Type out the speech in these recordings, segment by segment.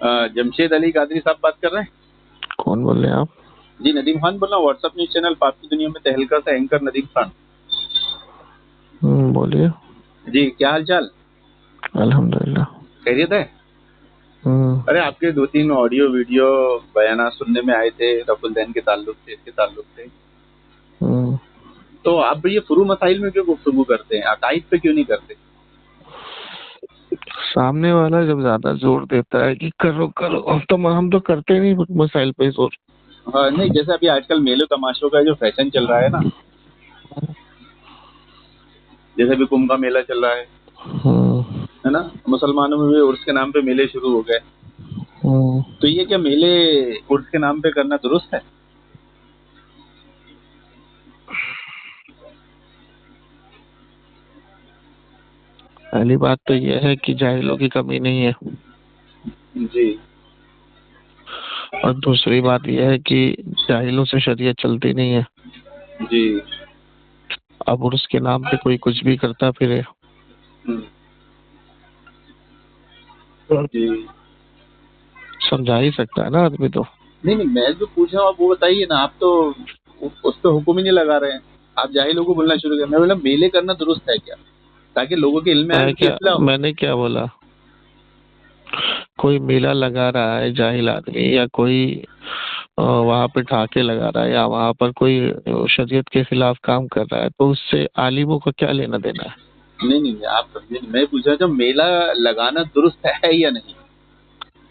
जमशेद अली कादरी साहब बात कर रहे हैं? कौन बोल रहे हैं आप? जी नदीम खान बोल रहा हूँ, व्हाट्सएप न्यूज चैनल पाप की दुनिया में तहलका से एंकर नदीम खान। बोलिए। जी क्या हाल चाल? अल्हम्दुलिल्लाह। खैरियत है? अरे आपके 2-3 ऑडियो वीडियो बयाना सुनने में आए थे, रफुल दैन के ताल्लुक से, इसके ताल्लुक से। तो आप ये फुरू मसाइल में क्यों गुफ्तगू करते हैं, अकाइद पे क्यों नहीं करते? सामने वाला जब ज्यादा जोर देता है कि करो करो, तो हम तो करते नहीं मसाइल पे जोर। नहीं, जैसे अभी आजकल मेले तमाशों का जो फैशन चल रहा है ना, जैसे भी कुंभ का मेला चल रहा है ना, मुसलमानों में भी उर्स के नाम पे मेले शुरू हो गए। तो ये क्या मेले उर्स के नाम पे करना दुरुस्त है? पहली बात तो यह है कि जाहिलों की कमी नहीं है जी। और दूसरी बात यह है कि जाहिलों से शरीयत चलती नहीं है जी। अब उर्स के नाम पे कोई कुछ भी करता फिरे। जी। समझा ही सकता है ना आदमी तो। नहीं, मैं जो पूछ रहा हूँ आप वो बताइए ना। आप तो उस पे हुक्म ही नहीं लगा रहे हैं, आप जाहिलों को बोलना शुरू कर। मैं बोला मेले करना दुरुस्त है क्या, ताकि लोगों के इल्म में आए कि इस्लाम हो। मैंने क्या बोला? कोई मेला लगा रहा है जाहिल आदमी, या कोई वहाँ पे ठाके लगा रहा है, या वहाँ पर कोई शरीयत के खिलाफ काम कर रहा है, तो उससे आलिमों का क्या लेना देना है? नहीं, आप समझे नहीं। मैं पूछ रहा था मेला लगाना दुरुस्त है या नहीं।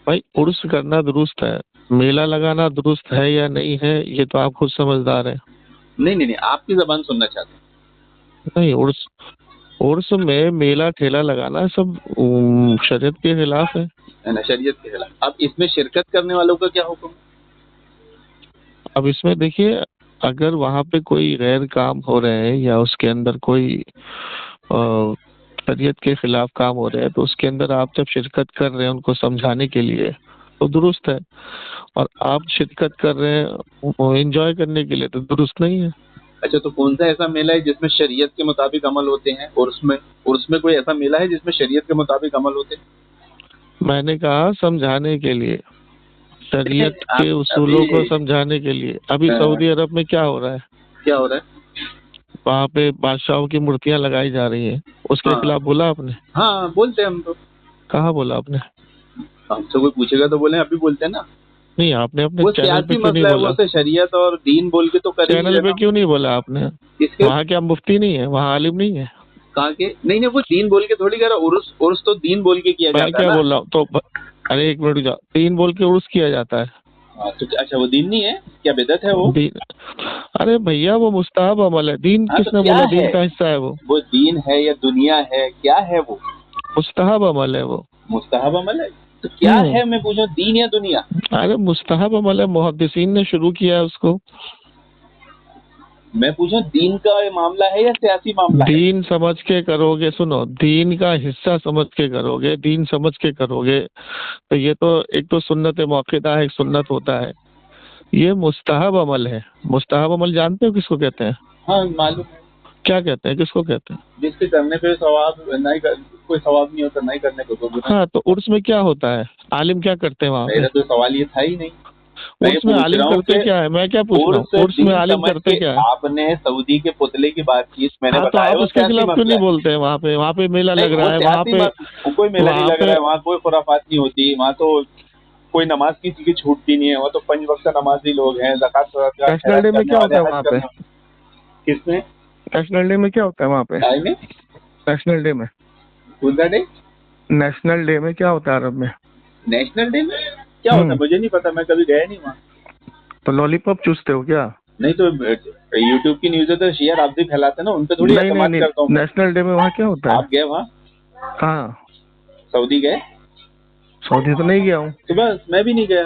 भाई उर्स करना दुरुस्त है, मेला लगाना दुरुस्त है या नहीं है, ये तो आप खुद समझदार हैं। नहीं, आपकी जबान सुनना चाहते हैं। नहीं, उर्स में मेला ठेला लगाना सब शरीयत के खिलाफ है ना, शरीयत के खिलाफ। अब इसमें शिरकत करने वालों का क्या हुक्म? अब इसमें देखिए, अगर वहाँ पे कोई गैर काम हो रहे हैं या उसके अंदर कोई शरीयत के खिलाफ काम हो रहे हैं, तो उसके अंदर आप जब शिरकत कर रहे हैं उनको समझाने के लिए, तो दुरुस्त है। और आप शिरकत कर रहे हैं एंजॉय करने के लिए, तो दुरुस्त नहीं है। अच्छा, तो कौन सा ऐसा मेला है जिसमें शरीयत के मुताबिक अमल होते हैं? और उसमें कोई ऐसा मेला है जिसमें शरीयत के मुताबिक अमल होते हैं? मैंने कहा समझाने के लिए, शरीयत के उसूलों को समझाने के लिए। अभी सऊदी अरब में क्या हो रहा है? क्या हो रहा है? वहाँ पे बादशाहों की मूर्तियां लगाई जा रही हैं, उसके खिलाफ बोला आपने? हाँ, बोलते हैं हम तो। कहाँ बोला आपने? हमसे कोई पूछेगा तो बोले, अभी बोलते हैं ना। नहीं, आपने अपने वो चैनल पे क्यों नहीं बोला? वो शरीयत और दीन बोल के तो कर चैनल पे क्यों नहीं बोला आपने? वहाँ क्या मुफ्ती नहीं है, वहाँ आलिम नहीं है? कहाँ के? नहीं, वो दीन बोल के थोड़ी कह रहा। उर्स तो दीन बोल के किया जाता है। मैं क्या बोल रहा हूँ तो? अरे एक मिनट जाओ, दीन बोल के उर्स किया जाता है। तो अच्छा, वो दीन नहीं है क्या? बिदअत है वो? अरे भैया, वो मुस्ताहब अमल है। दीन किसने बोला दीन का हिस्सा है वो दीन है या दुनिया है, क्या है वो? मुस्ताहब अमल है वो। मुस्ताहब अमल है तो क्या है? मैं पूछूं दीन या दुनिया? अरे मुस्ताहब अमल है, मुहद्दिसीन ने शुरू किया है उसको। मैं पूछूं दीन का मामला है या सियासी मामला? दीन समझ के करोगे, सुनो, दीन का हिस्सा समझ के करोगे, दीन समझ के करोगे, तो ये तो एक तो सुन्नत मौक़िदा है, एक सुन्नत होता है। ये मुस्ताहब अमल है। मुस्ताहब अमल जानते हो किसको कहते हैं? हाँ, मालूम है। क्या कहते हैं, किसको कहते हैं? जिसके करने पे सवाब नहीं, कोई सवाब नहीं होता, नहीं करने को तो गुनाह। हाँ, तो उर्स में क्या होता है? आलिम क्या करते हैं वहाँ पे? मेरा तो सवाल ये था ही नहीं। उर्स में आलिम करते क्या है? मैं क्या पूछ रहा हूँ, उर्स में आलिम करते क्या है? आपने सऊदी के पुतले की बात की, मैंने बताया। तो आप उसके खिलाफ क्यों नहीं बोलते हैं? वहाँ पे मेला लग रहा है, वहाँ पे कोई मेला नहीं लग रहा है, वहाँ कोई खुराफात नहीं होती, वहाँ तो कोई नमाज किसी की छूटती नहीं है, वहाँ तो 5 वक्त नमाजी लोग हैं। ज़कात नेशनल डे में क्या होता है वहाँ पे? किसमें? नेशनल डे में क्या होता है वहाँ पे? नेशनल डे में नेशनल डे में क्या होता है अरब में? नेशनल डे में क्या होता है मुझे नहीं पता, मैं कभी गया नहीं वहाँ। तो लॉलीपॉप चूसते हो क्या? नहीं, तो यूट्यूब की न्यूज़ है तो शेयर आप भी फैलाते ना, उन पे थोड़ी एतमाद करता हूँ। नेशनल डे में वहाँ क्या होता है? आप गए वहाँ? कहाँ? सऊदी गए? सऊदी तो नहीं गया हूँ। तो बस मैं भी नहीं गया।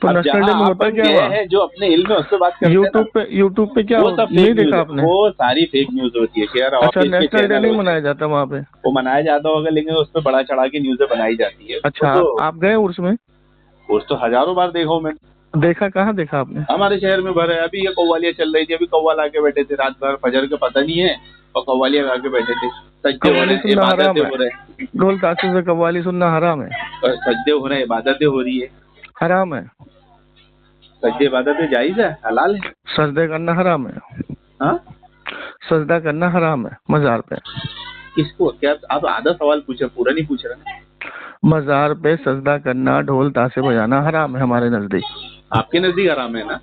तो नेशनल डे में होता क्या है? जो अपने इल्म में उससे बात करते हैं। यूट्यूब पे क्या नहीं देखा आपने? वो सारी फेक न्यूज होती है शेयर। अच्छा, नेशनल डे नहीं मनाया जाता वहाँ पे? वो मनाया जाता होगा, लेकिन उस पर बड़ा चढ़ा के न्यूज़ें बनाई जाती है। अच्छा, आप गए उर्स में? उर्स तो हजारों बार देखा हूँ मैंने। देखा कहाँ देखा आपने? हमारे शहर में भर है। अभी ये कव्वालियाँ चल रही थी, अभी कव्वाल आके बैठे थे रात भर, फजर का पता नहीं है। और कव्वालियाँ गा के बैठे थे। सजदे हो कव्वाली रहे, सुनना हराम इबादतें है, हो रहे, ढोल ताशे से कव्वाली सुनना हराम है, और सजदे हो रहे हैं, इबादतें हो रही है। हराम है। सजदे इबादतें जायज है, हलाल है। सजदे करना हराम है, हाँ, सजदा करना हराम है मजार पे। किसको? क्या आप आधा सवाल पूछे, पूरा नहीं पूछ रहे? मजार पे सजदा करना, ढोल ताशे बजाना हराम है हमारे नजदीक। आपके नजदीक हराम है ना?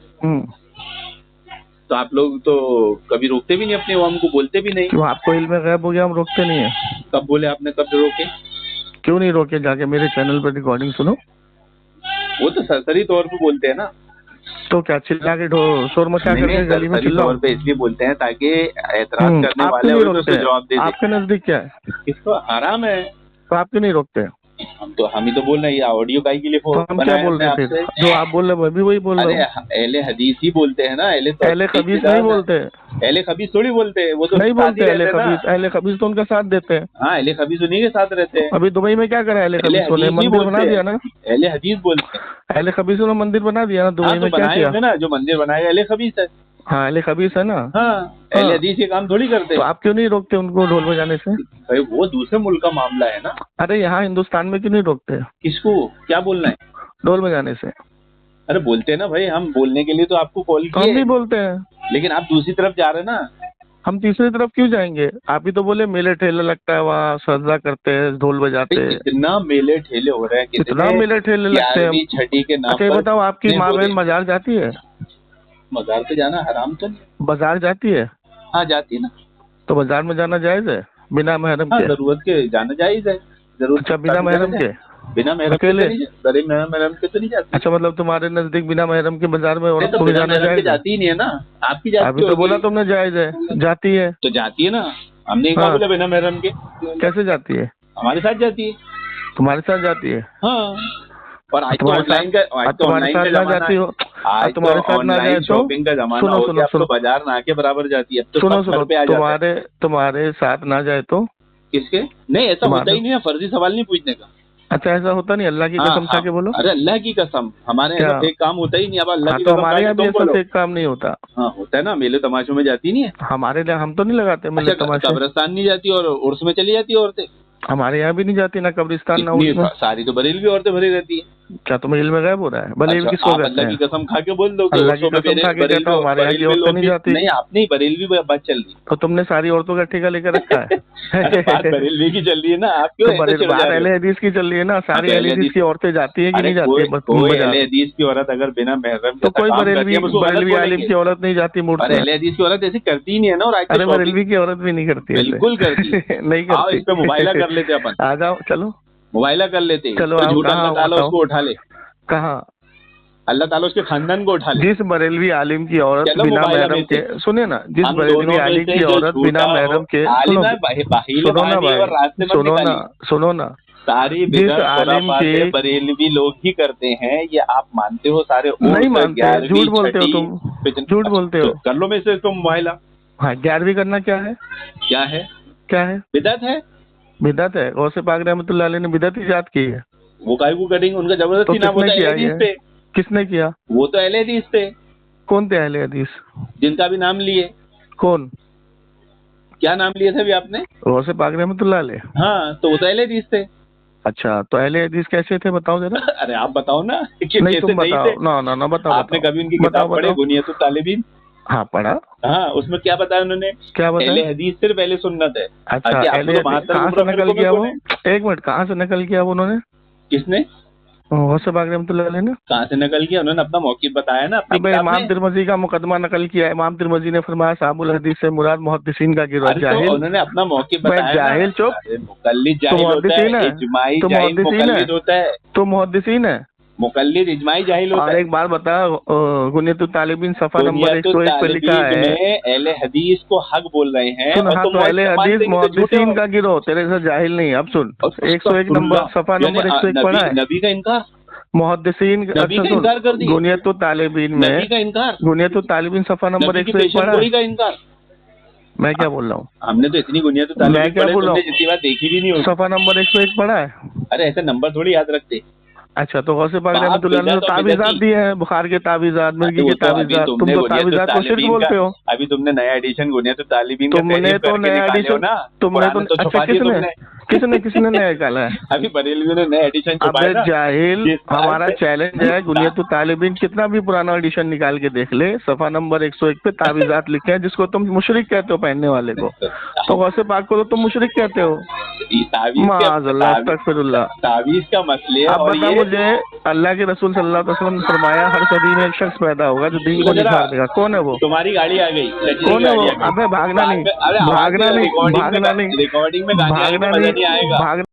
तो आप लोग तो कभी रोकते भी नहीं अपने अवाम को, बोलते भी नहीं। क्यों, आपको इल्म गैब हो गया हम रोकते नहीं है? कब बोले आपने, कब रोके? क्यों नहीं रोके, जाके मेरे चैनल पर रिकॉर्डिंग सुनो। वो तो सरसरी तौर पे बोलते हैं ना। तो क्या चिल्ला के शोर मचा करके गली में सरसरी चिल्लाओ? तौर पे इसलिए बोलते हैं ताकि एतराज करने आप वाले क्यों नहीं हो तो रोकते? उसको जवाब दे दे। आपके नजदीक क्या है? किसको हराम है? तो आप क्यों नहीं रोकते? हम ही तो बोल रहे हैं, ये ऑडियो काहे के लिए तो हम क्या बोल रहे हैं फिर? जो आप बोल रहे हैं मैं भी वही बोल रहा हूँ। अरे अहले हदीस ही बोलते हैं ना, अहले खबीस नहीं बोलते। अहले खबीस थोड़ी बोलते हैं, वो तो नहीं बोलते साथ ही अहले रहते हैं ना। खबीस, अहले खबीस तो उनका साथ देते हैं। हाँ, अहले खबीस उन्हीं के साथ रहते हैं। अभी दुबई में क्या करा अहले अहले खबीस ने? हदीस नहीं मंदिर बना बोलते, दिया ना। अहले हदीस बोलते हैं। अहले खबीस ने मंदिर बना दिया ना दुबई हाँ, तो में, क्या बनाए किया? हुए ना, जो मंदिर बनाएगा अहले खबीस है। हाँ अहले खबीस है ना। हाँ, अहले हदीस ये काम थोड़ी करते। तो आप क्यों नहीं रोकते उनको ढोल बजाने से? भाई वो दूसरे मुल्क का मामला है ना। अरे यहाँ हिंदुस्तान में क्यों नहीं रोकते? किसको क्या बोलना है? ढोल बजाने से। अरे बोलते हैं ना भाई, हम बोलने के लिए तो आपको कॉल हम भी किए, बोलते हैं। लेकिन आप दूसरी तरफ जा रहे हैं ना। हम तीसरी तरफ क्यों जाएंगे? आप ही तो बोले मेले ठेले लगता है वहाँ, सजदा करते हैं, ढोल बजाते हैं। कितना मेले ठेले हो रहे हैं, कितना मेले ठेले लगते हैं। 11वीं छठी के नाम अच्छा ये पर। बताओ, आपकी नहीं, माँ बोले। बहन बाजार जाती है? बाजार पे जाना हराम तो नहीं? बाजार जाती है? हाँ, जाती है ना। तो बाजार में जाना जायज है बिना महरम हाँ, के? जरूरत के जाना जायज है। जरूरत अच्छा बिना महरम के? बिना महरम के अकेले? बिना महरम के तो नहीं जाती। अच्छा मतलब तुम्हारे नजदीक बिना महरम के बाजार में औरत तो को बिना जाना महरम के जायज है? जाती ही नहीं है ना। आपकी जाती अभी तो बोला तुमने जायज है, जाती है। तो जाती है ना, हमने कहा बोला बिना महरम के। कैसे जाती है? हमारे साथ जाती है। तुम्हारे साथ जाती है? हाँ, और आज तो तुम्हारे ऑनलाइन का, आज तो तुम्हारे ऑनलाइन साथ का ना जमाना जाती है। हो? आज तो तुम्हारे साथ ना जाए ऑनलाइन तो? शॉपिंग का जमाना हो गया, अब तो बाजार ना के बराबर जाती है। अब तो सुनो सब सुनो, घर पे आ जाता है। तुम्हारे साथ ना जाए तो? किसके? नहीं, ऐसा होता ही नहीं है, फर्जी सवाल नहीं पूछने का। अच्छा ऐसा होता नहीं, अल्लाह की कसम खा के बोलो। अरे अल्लाह की कसम, हमारे क्या? यहाँ फेक काम होता ही नहीं। अब अल्लाह की तो कसम हमारे यहाँ भी तुम ऐसा बोलो। फेक काम नहीं होता। हाँ, होता है ना, मेले तमाशों में जाती नहीं है। हमारे लिए हम तो नहीं लगाते मेले अच्छा, तमाशे। कब्रिस्तान नहीं जाती और उर्स में चली जाती है औरतें? हमारे यहाँ भी नहीं जाती, ना कब्रिस्तान ना इतनी उसमें। सारी तो बरेलवी औरतें भरी रहती है। क्या तुम्हें इल्म गैब हो रहा है? बरेलवी अच्छा, किसको आप कहते अल्लाह हैं? की कसम खा के बोल दो कि अल्लाह की उर्सों में कसम खा के कहता हूँ हमारे यहाँ की औरतें नहीं जाती। नहीं, आप नहीं, बरेलवी बात चल रही। तो तुमने सारी औरतों का ठेका लेकर रखा है। अरे बात बरेलवी की चल रही है ना, आप क्यों ऐसे चिढ़ जा बात रहे हो? अहले हदीस की चल रही है ना। सारी तो अहले हदीस की औरतें जाती है कि नहीं जाती है? कोई अहले हदीस की औरत अगर बिना महरम तो के कोई काम करती बरेलवी है, उसको गलत बरेलवी आलिम बोलेंगे। की औरत नहीं जाती मूर्त अरे में? अहले हदीस की औरत ऐसी करती ही नहीं है ना। और आज अरे बरेलवी की औरत भी नहीं करती है। बिल्कुल करती है। नहीं आओ, करती। इस पे मुबाइला कर लेते अपन। आ जाओ, चलो मुबाइला कर लेते हैं। चलो, तो आओ, झूठा कहाँ अल्लाह ताला बताओ। उसको उठा ले। कहाँ? अल्लाह ताला उसके खानदान को उठा ले। जिस बरेलवी आलिम की औरत चलो बिना मुबाइला महरम में से। के, सुने ना, जिस हम बरेलवी दोनों में आलिम से की जो औरत बिना झूठा हो, महरम के, आलिम सुनो है, बाहिल सुनो ना बानी और रास्ते भाई, मत निकालिए। सुनो ना, सारी जिस बिदअत आलिम खुराफाते की, बरेलवी लोग ही करते हैं, ये आप मानते हो? सारे नहीं मानते, 11वीं झूठ बोलते हो छठी तुम, झूठ बोलते हो। तो कर लो में से तुम मुबाइला। हाँ, 11वीं करना क्या है? क्या है? क्या है? बिदअत है। बिदअत है। गौसे पाक रहमतुल्लाह अलैह ने बिदअत इजाद की है। वो काहे को करेंगे? उनका जबरदस्ती नाम होता है अहले हदीस पे। किसने किया? वो तो अहले हदीस थे। कौन थे अहले हदीस? जिनका भी नाम लिए। कौन? क्या नाम लिए थे अभी आपने? गौसे पाक रहमतुल्लाह अलैह। हाँ, तो वो तो अहले हदीस थे। अच्छा, तो अहले हदीस कैसे थे बताओ जरा। अरे आप बताओ ना कि नहीं कैसे तुम नहीं बताओ थे। ना बताओ। आपने कभी उनकी किताब पढ़ी, गुनियतुत तालिबीन? हाँ पढ़ा। हाँ, उसमें क्या बताया उन्होंने? क्या बताया? अहले हदीस सिर्फ अहले सुन्नत है। अच्छा, आपको अहले तो 72 कहाँ से उम्र नकल फिरकों में किया वो? कौन है? एक मिनट, कहाँ से नकल किया वो उन्होंने? किसने? गौसे पाक रहमतुल्लाह अलैह ने। कहाँ से नकल किया? उन्होंने अपना मौक़िफ़ बताया ना अपनी अबे किताब इमाम में। तिरमिज़ी का मुकदमा नकल किया है। इमाम तिरमिज़ी ने फरमाया साहबुल हदीस से मुराद मुहद्दिसीन का गिरोह। अरे तो जाहिल, उन्होंने अपना मौक़िफ़ मैं बताया ना। जाहिल, चुप। अरे मुक़ल्लिद तुम जाहिल होता मुहद्दिसीन है, है? इजमाई तुम जाहिल मुहद्दिसीन है? मुक़ल्लिद होता है। तुम मुहद्दिसीन है? मुक़ल्लिद इजमाई जाहिल होता और है। एक बात बता, गुनियतुत तालिबीन सफा नंबर 101 पे लिखा तालिबीन है। में अहले हदीस को हक बोल रहे हैं। सुन, और हाँ, तुम तो अहले मान हदीस लेंगे तो झूठे मुहद्दिसीन हो। का गिरोह, तेरे से जाहिल नहीं। अब सुन, और 101 नंबर, सफा नंबर 101 पढ़ा है? नबी का इनकार। मुहद्दिसीन, नबी अच्छा का सुन, इनकार कर दिया। गुनियतुत तालिबीन में, नबी का इनकार, गुनियतुत तालिबीन सफा नंबर नबी की 101 पढ़ा पेशेनगोई है? का इनकार। मैं क्या बोल रहा हूँ? हमने तो इतनी गुनियत मैं क्या बोल रहा हूँ? जितनी बात देखी भी नहीं होगी। सफा नंबर 101 पढ़ा है? अरे ऐसे नंबर थोड़ी याद रखते। अच्छा, तो गौसे पाक बाप रहमतुल्लाह अलैह ने बिदअत और तावीज़ात बिदअती। दिए हैं, बुखार के तावीज़ात, मिर्गी वो के तो अभी तावीज़ात, तुम तुमने तो बोलिए तो तावीज़ात को शिर्क तालिबीन का, बोलते हो। अभी तुमने नया एडिशन बोलिए तो तालिबीन का तुमने तहरीफ तो करके नया निकाले हो एडिशन, ना, तुमने तो पुराना तो अच्छा छुपा दिया किसने तुमने। किसने किसने नया निकाला है? अभी बरेलवियों ने नया एडिशन छुपाया अबे ना, जाहिल, जिस बात हमारा पे चैलेंज है, गुनियतुत तालिबीन कितना भी पुराना एडिशन निकाल के देख ले, सफा नंबर 101 पे तावीज़ात लिखे हैं, जिसको तुम मुशरिक कहते हो पहनने वाले को। तो गौसे पाक को तो तुम मुशरिक कहते हो। माज़अल्लाह, अस्तगफिरुल्लाह। तावीज का मसले है। अब और बता ये मुझे, अल्लाह के रसूल सल्लल्लाहु अलैहि वसल्लम ने फरमाया हर सदी में एक शख्स पैदा होगा जो दीन को जरा, निखार देगा। कौन है वो? तुम्हारी गाड़ी आ गई, कचरे कौन की है वो? गाड़ी आ गई। अबे भागना नहीं, अरे आवाज भागना नहीं, रिकॉर्डिंग में भागना नहीं, रिकॉर्डिंग में गाड़ी आएगी भागना तो मजा नहीं, नहीं आएगा। भागना